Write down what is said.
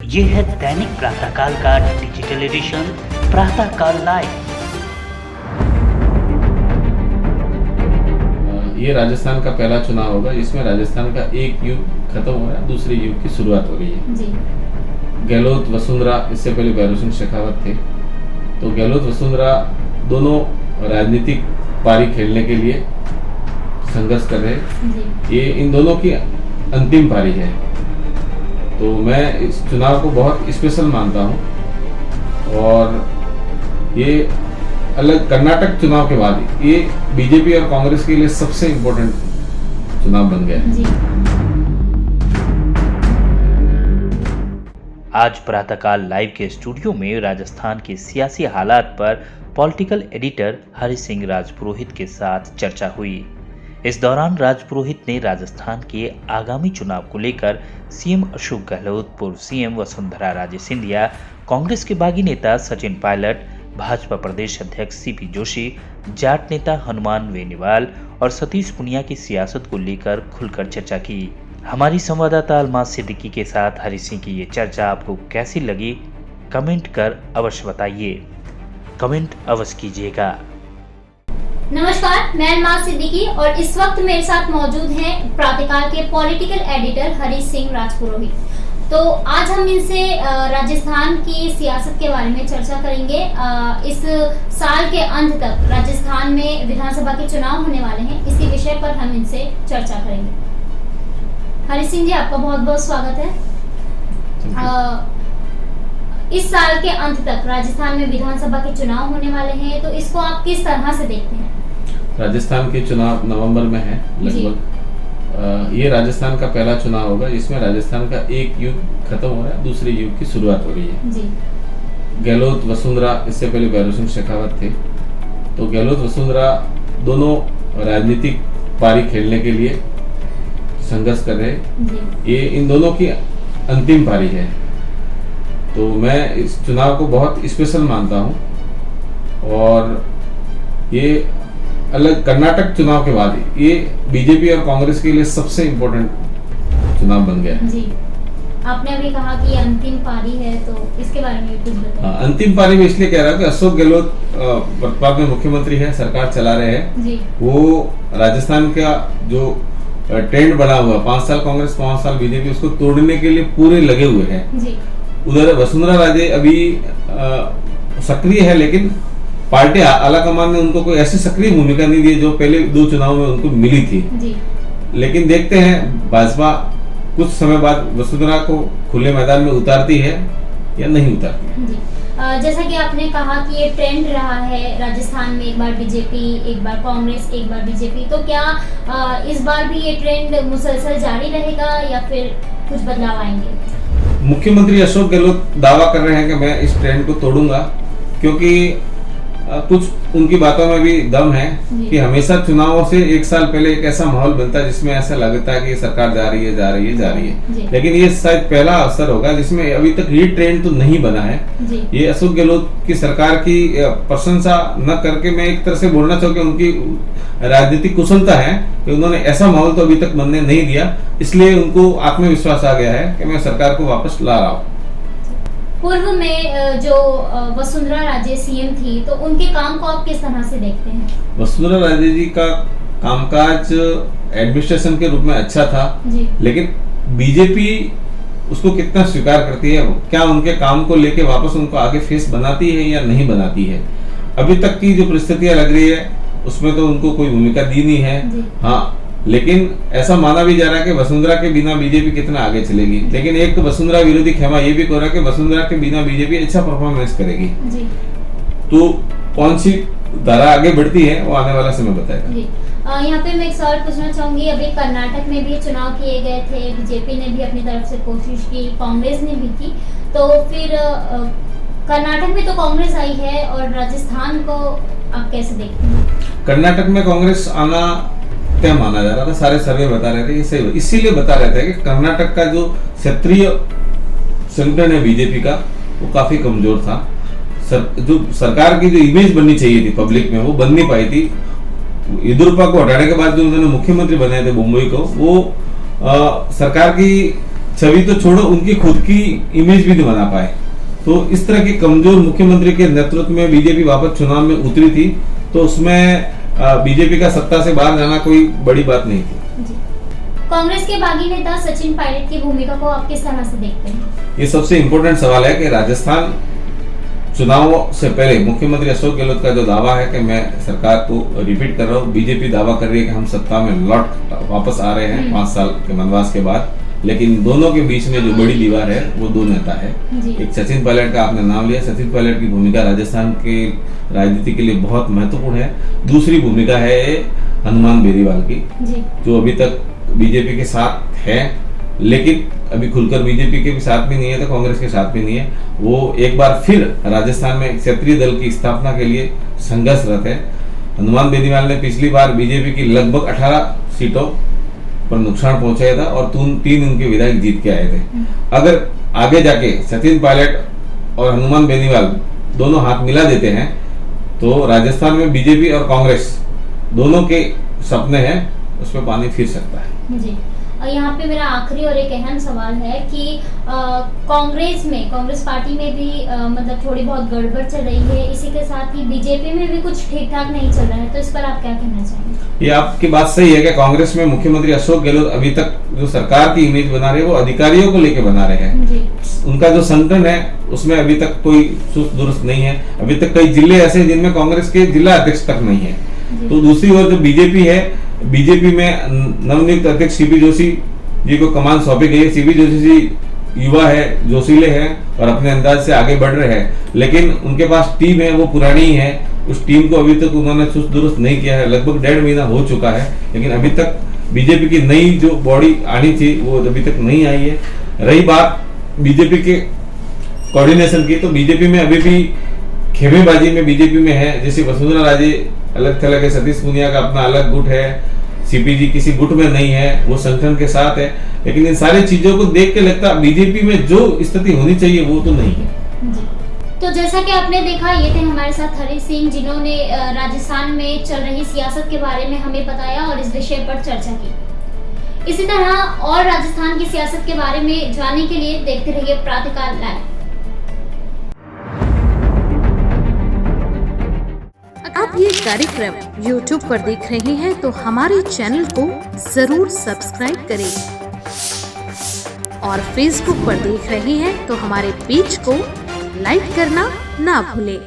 ये है दैनिक प्रातःकाल का डिजिटल एडिशन प्रातःकाल लाइव। ये राजस्थान का पहला चुनाव होगा जिसमें राजस्थान का एक युग खत्म हो रहा है, दूसरे युग की शुरुआत हो रही है जी। गहलोत वसुंधरा, इससे पहले भैरव सिंह शेखावत थे। तो गहलोत वसुंधरा दोनों राजनीतिक पारी खेलने के लिए संघर्ष कर रहे हैं। ये इन दोनों की अंतिम पारी है, तो मैं इस चुनाव को बहुत स्पेशल मानता हूँ। और ये अलग कर्नाटक चुनाव के बाद ये बीजेपी और कांग्रेस के लिए सबसे इम्पोर्टेंट चुनाव बन गया है। आज प्रातःकाल लाइव के स्टूडियो में राजस्थान के सियासी हालात पर पॉलिटिकल एडिटर हरि सिंह राजपुरोहित के साथ चर्चा हुई। इस दौरान राजपुरोहित ने राजस्थान के आगामी चुनाव को लेकर सीएम अशोक गहलोत, पूर्व सीएम वसुंधरा राजे सिंधिया, कांग्रेस के बागी नेता सचिन पायलट, भाजपा प्रदेश अध्यक्ष सीपी जोशी, जाट नेता हनुमान वेनीवाल और सतीश पुनिया की सियासत को लेकर खुलकर चर्चा की। हमारी संवाददाता अलमास सिद्दीकी के साथ हरि सिंह की ये चर्चा आपको कैसी लगी, कमेंट कर अवश्य बताइए। कमेंट अवश्य कीजिएगा। नमस्कार, मैं अलमास सिद्दीकी और इस वक्त मेरे साथ मौजूद हैं प्रातःकाल के पॉलिटिकल एडिटर हरि सिंह राजपुरोहित। तो आज हम इनसे राजस्थान की सियासत के बारे में चर्चा करेंगे। इस साल के अंत तक राजस्थान में विधानसभा के चुनाव होने वाले हैं, इसी विषय पर हम इनसे चर्चा करेंगे। हरि सिंह जी, आपका बहुत बहुत स्वागत है। इस साल के अंत तक राजस्थान में विधानसभा के चुनाव होने वाले हैं, तो इसको आप किस तरह से देखते हैं? राजस्थान के चुनाव नवंबर में है लगभग। ये राजस्थान का पहला चुनाव होगा जिसमें राजस्थान का एक युग खत्म हो रहा है, दूसरे युग की शुरुआत हो रही है जी। गहलोत वसुंधरा, इससे पहले भैरव सिंह शेखावत थे। तो गहलोत वसुंधरा दोनों राजनीतिक पारी खेलने के लिए संघर्ष कर रहे हैं। ये इन दोनों की अंतिम पारी है, तो मैं इस चुनाव को बहुत स्पेशल मानता हूँ। और ये अलग कर्नाटक चुनाव के बाद ये बीजेपी और कांग्रेस के लिए सबसे इम्पोर्टेंट चुनाव बन गया है। जी। आपने अभी कहा कि अंतिम पारी है, तो इसके बारे में कुछ बताइए। अंतिम पारी में इसलिए कह रहा हूँ कि अशोक गहलोत वर्तमान में मुख्यमंत्री है, सरकार चला रहे हैं जी। वो राजस्थान का जो ट्रेंड बना हुआ 5 साल कांग्रेस 5 साल बीजेपी, उसको तोड़ने के लिए पूरे लगे हुए हैं जी। उधर वसुंधरा राजे अभी सक्रिय है, लेकिन पार्टी आला कमान ने उनको कोई ऐसी सक्रिय भूमिका नहीं दी जो पहले 2 चुनाव में उनको मिली थी जी। लेकिन देखते हैं भाजपा कुछ समय बाद वसुंधरा को खुले मैदान में उतारती है या नहीं उतारती है। जी। जैसा कि आपने कहा कि ये ट्रेंड रहा है राजस्थान में, एक बार बीजेपी, एक बार कांग्रेस, एक बार बीजेपी, तो क्या इस बार भी ये ट्रेंड मुसलसल जारी रहेगा या फिर कुछ बदलाव आएंगे? मुख्यमंत्री अशोक गहलोत दावा कर रहे हैं कि मैं इस ट्रेंड को तोड़ूंगा, क्योंकि कुछ उनकी बातों में भी दम है कि हमेशा चुनावों से 1 साल पहले एक ऐसा माहौल बनता है जिसमें ऐसा लगता है कि सरकार जा रही है, लेकिन ये शायद पहला अवसर होगा जिसमें अभी तक ये ट्रेंड तो नहीं बना है। ये अशोक गहलोत की सरकार की प्रशंसा न करके मैं एक तरह से बोलना चाहूँ कि उनकी राजनीतिक कुशलता है कि उन्होंने ऐसा माहौल तो अभी तक बनने नहीं दिया, इसलिए उनको आत्मविश्वास आ गया है कि मैं सरकार को वापस ला रहा हूँ। पूर्व में जो वसुंधरा राजे सीएम थी, तो उनके काम को आप किस तरह से देखते हैं? वसुंधरा राजे जी का कामकाज एडमिनिस्ट्रेशन के रूप में अच्छा था जी। लेकिन बीजेपी उसको कितना स्वीकार करती है, क्या उनके काम को लेके वापस उनको आगे फेस बनाती है या नहीं बनाती है? अभी तक की जो परिस्थितियां लग रही है उसमें तो उनको कोई भूमिका दी नहीं है। हाँ, लेकिन ऐसा माना भी जा रहा है कि वसुंधरा के बिना बीजेपी कितना आगे चलेगी, लेकिन एक वसुंधरा विरोधी खेमा ये भी कह रहा है कि वसुंधरा के बिना बीजेपी अच्छा परफॉर्मेंस करेगी जी। तो कौन सी धारा आगे बढ़ती है वो आने वाला समय बताएगा। जी। यहाँ पे मैं एक सवाल पूछना चाहूंगी। अभी कर्नाटक में भी चुनाव किए गए थे, बीजेपी ने भी अपनी तरफ से कोशिश की, कांग्रेस ने भी की, तो फिर कर्नाटक में तो कांग्रेस आई है और राजस्थान को आप कैसे देखते हैं? कर्नाटक में कांग्रेस आना क्या माना जा रहा था, सारे सर्वे बता रहे थे, इसीलिए बता रहे थे कि कर्नाटक का जो क्षेत्रीय संगठन है बीजेपी का वो काफी कमजोर था। जो सरकार की जो इमेज बननी चाहिए थी पब्लिक में वो बन नहीं पाई थी। येदियुरप्पा को हटाने के बाद जो उन्होंने मुख्यमंत्री बनाए थे मुंबई को, वो सरकार की छवि तो छोड़ो, उनकी खुद की इमेज भी नहीं बना पाए। तो इस तरह के कमजोर मुख्यमंत्री के नेतृत्व में बीजेपी वापस चुनाव में उतरी थी, तो उसमें बीजेपी का सत्ता से बाहर जाना कोई बड़ी बात नहीं थी। कांग्रेस के बागी नेता सचिन पायलट की भूमिका को आप किस तरह से देखते हैं? ये सबसे इम्पोर्टेंट सवाल है कि राजस्थान चुनाव से पहले मुख्यमंत्री अशोक गहलोत का जो दावा है कि मैं सरकार को रिपीट कर रहा हूँ, बीजेपी दावा कर रही है कि हम सत्ता में लौट वापस आ रहे हैं 5 साल के वनवास के बाद, लेकिन दोनों के बीच में जो बड़ी दीवार है वो 2 नेता है। एक सचिन पायलट का आपने नाम लिया, सचिन पायलट की भूमिका राजस्थान के राजनीति के लिए बहुत महत्वपूर्ण है। दूसरी भूमिका है हनुमान बेनीवाल की, जो अभी तक बीजेपी के साथ है, लेकिन अभी खुलकर बीजेपी के भी साथ भी नहीं है, तो कांग्रेस के साथ भी नहीं है। वो एक बार फिर राजस्थान में क्षेत्रीय दल की स्थापना के लिए संघर्षरत है। हनुमान बेनीवाल ने पिछली बार बीजेपी की लगभग 18 सीटों पर नुकसान पहुंचाया था और 3 उनके विधायक जीत के आए थे। अगर आगे जाके सचिन पायलट और हनुमान बेनीवाल दोनों हाथ मिला देते हैं तो राजस्थान में बीजेपी और कांग्रेस दोनों के सपने हैं, उसमें पानी फिर सकता है। जी, और यहाँ पे मेरा आखिरी और एक अहम सवाल है कि कांग्रेस पार्टी में भी मतलब थोड़ी बहुत गड़बड़ चल रही है, इसी के साथ ही बीजेपी में भी कुछ ठीक ठाक नहीं चल रहा है, तो इस पर आप क्या कहना चाहेंगे? ये आपकी बात सही है कि कांग्रेस में मुख्यमंत्री अशोक गहलोत अभी तक जो सरकार की इमेज बना रहे हैं वो अधिकारियों को लेकर बना रहे हैं। उनका जो संगठन है उसमें अभी तक कोई चुस्त दुरुस्त नहीं है। अभी तक कई जिले ऐसे जिनमें कांग्रेस के जिला अध्यक्ष तक नहीं है। तो दूसरी ओर जो बीजेपी है, बीजेपी में नवनियुक्त अध्यक्ष सीपी जोशी जी को कमान सौंपी गई है। सीपी जोशी जी युवा है, जोशीले हैं और अपने अंदाज से आगे बढ़ रहे हैं, लेकिन उनके पास टीम है वो पुरानी ही है। उस टीम को अभी तक उन्होंने चुस्त दुरुस्त नहीं किया है। लगभग 1.5 महीना हो चुका है, लेकिन अभी तक बीजेपी की नई जो बॉडी आनी थी वो अभी तक नहीं आई है। रही बात बीजेपी के कोऑर्डिनेशन की, तो बीजेपी में अभी भी खेमेबाजी में बीजेपी में है। जैसे वसुंधरा राजे अलग थलग है, सतीश पूनिया का अपना अलग गुट है, सीपीजी किसी गुट में नहीं है, वो संगठन के साथ है। लेकिन इन सारी चीजों को देख के लगता है बीजेपी में जो स्थिति होनी चाहिए वो तो नहीं है। तो जैसा कि आपने देखा, ये थे हमारे साथ हरीश सिंह, जिन्होंने राजस्थान में चल रही सियासत के बारे में हमें बताया और इस विषय पर चर्चा की। इसी तरह और राजस्थान की सियासत के बारे में जानने के लिए देखते रहिए प्रातःकाल लाइव। आप ये कार्यक्रम YouTube पर देख रहे हैं तो हमारे चैनल को जरूर सब्सक्राइब करें और Facebook पर देख रहे हैं तो हमारे पेज को लाइक करना ना भूलें।